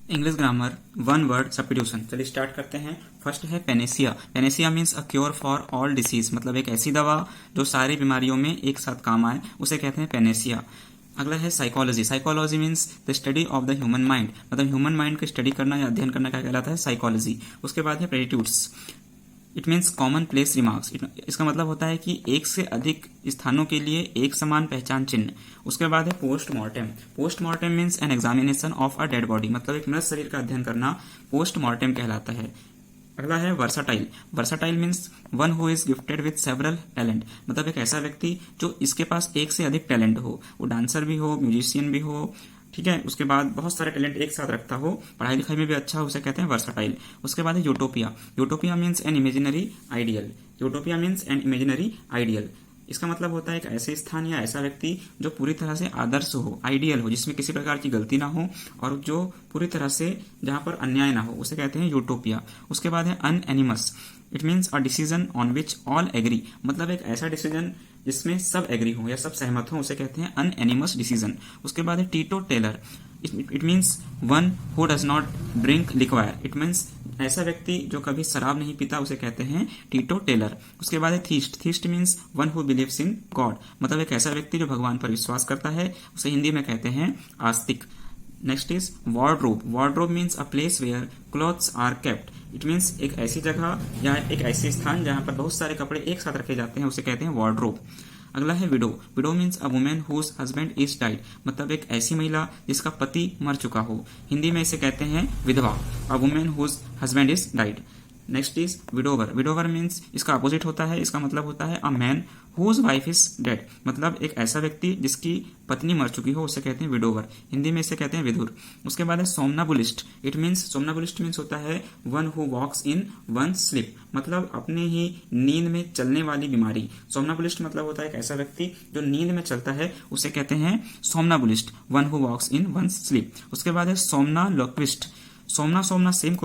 English grammar one word substitution. चलिए start करते हैं। फर्स्ट है Panacea. Panacea means a cure for all disease, मतलब एक ऐसी दवा जो सारी बीमारियों में एक साथ काम आए, उसे कहते हैं पेनेसिया। अगला है psychology. Psychology means the study of the human mind, मतलब ह्यूमन माइंड का स्टडी करना या अध्ययन करना क्या कहलाता है, साइकोलॉजी। उसके बाद है platitudes. It means commonplace remarks. इसका मतलब होता है कि एक से अधिक स्थानों के लिए एक समान पहचान चिन्ह। उसके बाद है postmortem. Postmortem means an examination of a dead body, मतलब एक मृत शरीर का अध्ययन करना पोस्टमार्टम कहलाता है। अगला है versatile. Versatile means one who is gifted with several talent, मतलब एक ऐसा व्यक्ति जो इसके पास एक से अधिक टैलेंट हो, वो डांसर भी हो, म्यूजिशियन भी हो, ठीक है, उसके बाद बहुत सारे टैलेंट एक साथ रखता हो, पढ़ाई लिखाई में भी अच्छा हो, उसे कहते हैं वर्साटाइल। उसके बाद है utopia. Utopia means an imaginary ideal. Utopia means an imaginary ideal. इसका मतलब होता है एक ऐसे स्थान या ऐसा व्यक्ति जो पूरी तरह से आदर्श हो, आइडियल हो, जिसमें किसी प्रकार की गलती ना हो और जो पूरी तरह से जहां पर अन्याय ना हो, उसे कहते हैं यूटोपिया। उसके बाद है unanimous. It means a decision on which all agree, मतलब एक ऐसा डिसीजन जिसमें सब एग्री हो या सब सहमत हो, उसे कहते हैं अनएनिमस डिसीजन। उसके बाद है teetotaller. It means one who does not drink liquor. It means ऐसा व्यक्ति जो कभी शराब नहीं पीता, उसे कहते हैं टीटो टेलर। उसके बाद है theist. Theist means one who believes in God, मतलब एक ऐसा व्यक्ति जो भगवान पर विश्वास करता है, उसे हिंदी में कहते हैं आस्तिक। Next is wardrobe. Wardrobe means a place where clothes are kept. It means एक ऐसी जगह या एक ऐसी स्थान जहां पर बहुत सारे कपड़े एक साथ रखे जाते हैं, उसे कहते हैं वार्डरोब। अगला है widow. Widow means a women whose husband is died, मतलब एक ऐसी महिला जिसका पति मर चुका हो, हिंदी में इसे कहते हैं विधवा। A women whose husband is died. Next is widower. Widower means इसका अपोजिट होता है, इसका मतलब होता है a man whose wife is dead, मतलब एक ऐसा व्यक्ति जिसकी पत्नी मर चुकी हो, उसे कहते हैं विडोवर, हिंदी में इसे कहते हैं विधुर। उसके बाद है somnambulist. It means somnambulist means होता है one who walks in one sleep, मतलब अपने ही नींद में चलने वाली बीमारी। सोमनाबुलिस्ट मतलब होता है एक ऐसा व्यक्ति जो नींद में चलता है, उसे कहते हैं somnambulist, one who walks in one sleep. उसके बाद है सोमनालोक्विस्ट। सोमना सोमना सेम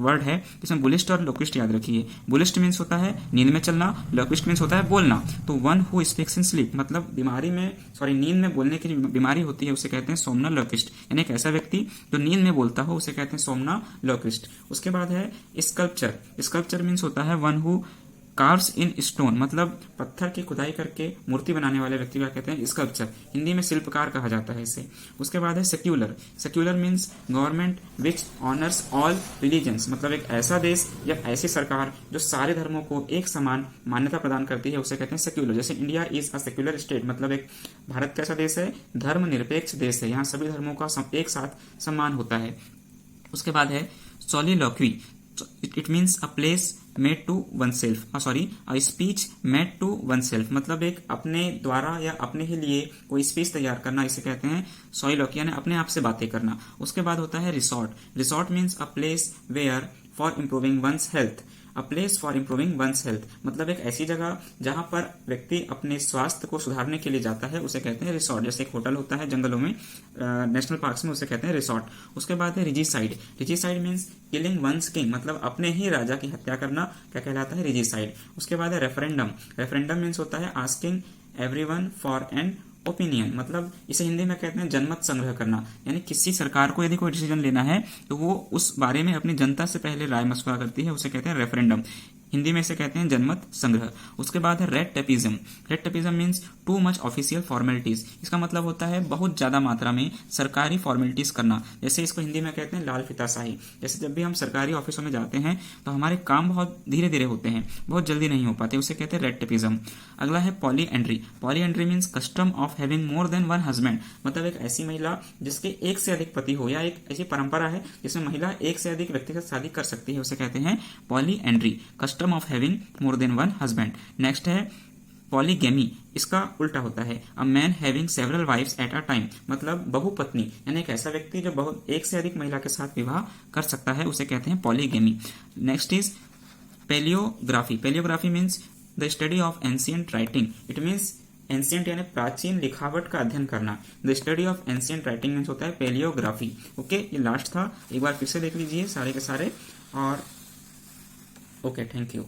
वर्ड है, इसमें बुलिस्ट और लोक्विस्ट याद रखिए। बुलिस्ट मीन्स होता है नींद में चलना, लोक्विस्ट मीन्स होता है बोलना। तो one who speaks in sleep, मतलब नींद में बोलने की बीमारी होती है, उसे कहते हैं सोमना लोक्विस्ट, यानी एक ऐसा व्यक्ति जो नींद में बोलता हो, उसे कहते हैं सोमना लोक्विस्ट। उसके बाद है स्कल्पचर। स्कल्पचर मीन्स होता है one who carves in stone, मतलब पत्थर की खुदाई करके मूर्ति बनाने वाले व्यक्ति को कहते हैं स्कल्पचर, हिंदी में शिल्पकार कहा जाता है इसे। उसके बाद है secular. Secular means government which honours all religions, मतलब एक ऐसा देश या ऐसी सरकार जो सारे धर्मों को एक समान मान्यता प्रदान करती है, उसे कहते हैं सेक्युलर। जैसे India is a secular state, मतलब एक भारत कैसा देश है, धर्म निरपेक्ष देश है, यहाँ सभी धर्मों का एक साथ सम्मान होता है। उसके बाद है soliloquy. It means a place made to oneself, a speech made to oneself, मतलब एक अपने द्वारा या अपने ही लिए कोई स्पीच तैयार करना, इसे कहते हैं सोलिलोक्वी, यानी अपने आप से बातें करना। उसके बाद होता है resort. Resort means a place where for improving one's health, a place for improving one's health, मतलब एक ऐसी जगह जहां पर व्यक्ति अपने स्वास्थ्य को सुधारने के लिए जाता है, उसे कहते हैं रिसोर्ट। जैसे एक होटल होता है जंगलों में, नेशनल पार्क्स में, उसे कहते हैं रिसोर्ट। उसके बाद है रिजीसाइड। रिजीसाइड मीन्स किलिंग वंस किंग, मतलब अपने ही राजा की हत्या करना, क्या कहलाता है, रिजीसाइड। उसके बाद है रेफरेंडम। रेफरेंडम मीन्स होता है asking everyone for an opinion, मतलब इसे हिंदी में कहते हैं जनमत संग्रह करना, यानी किसी सरकार को यदि कोई डिसीजन लेना है तो वो उस बारे में अपनी जनता से पहले राय मशवरा करती है, उसे कहते हैं रेफरेंडम, हिंदी में इसे कहते हैं जनमत संग्रह। उसके बाद है red tapism. Red tapism means too much official formalities. इसका मतलब होता है बहुत ज्यादा मात्रा में सरकारी फॉर्मेलिटीज करना, जैसे इसको हिंदी में कहते हैं लाल फीताशाही। जैसे जब भी हम सरकारी ऑफिसों में जाते हैं तो हमारे काम बहुत धीरे धीरे होते हैं, बहुत जल्दी नहीं हो पाते, उसे कहते हैं रेड टेपिज्म। अगला है polyandry. Polyandry means custom of having more than one husband, मतलब एक ऐसी महिला जिसके एक से अधिक पति हो, या एक ऐसी परंपरा है जिसमें महिला एक से अधिक व्यक्ति के साथ शादी कर सकती है, उसे कहते हैं polyandry, custom of having more than one husband. Next है पॉलीगेमी। इसका उल्टा होता है a man having several wifes at a time, मतलब बहुपत्नी, यानी एक ऐसा व्यक्ति जो एक से अधिक महिला के साथ विवाह कर सकता है, उसे कहते हैं polygamy. Next is palaeography. Palaeography means the study of ancient writing. It means ancient यानी प्राचीन लिखावट का अध्ययन करना। The study of ancient writing means होता है पेलियोग्राफी। ओके, ये लास्ट था, एक बार फिर से देख लीजिए सारे के सारे, और ओके, थैंक यू।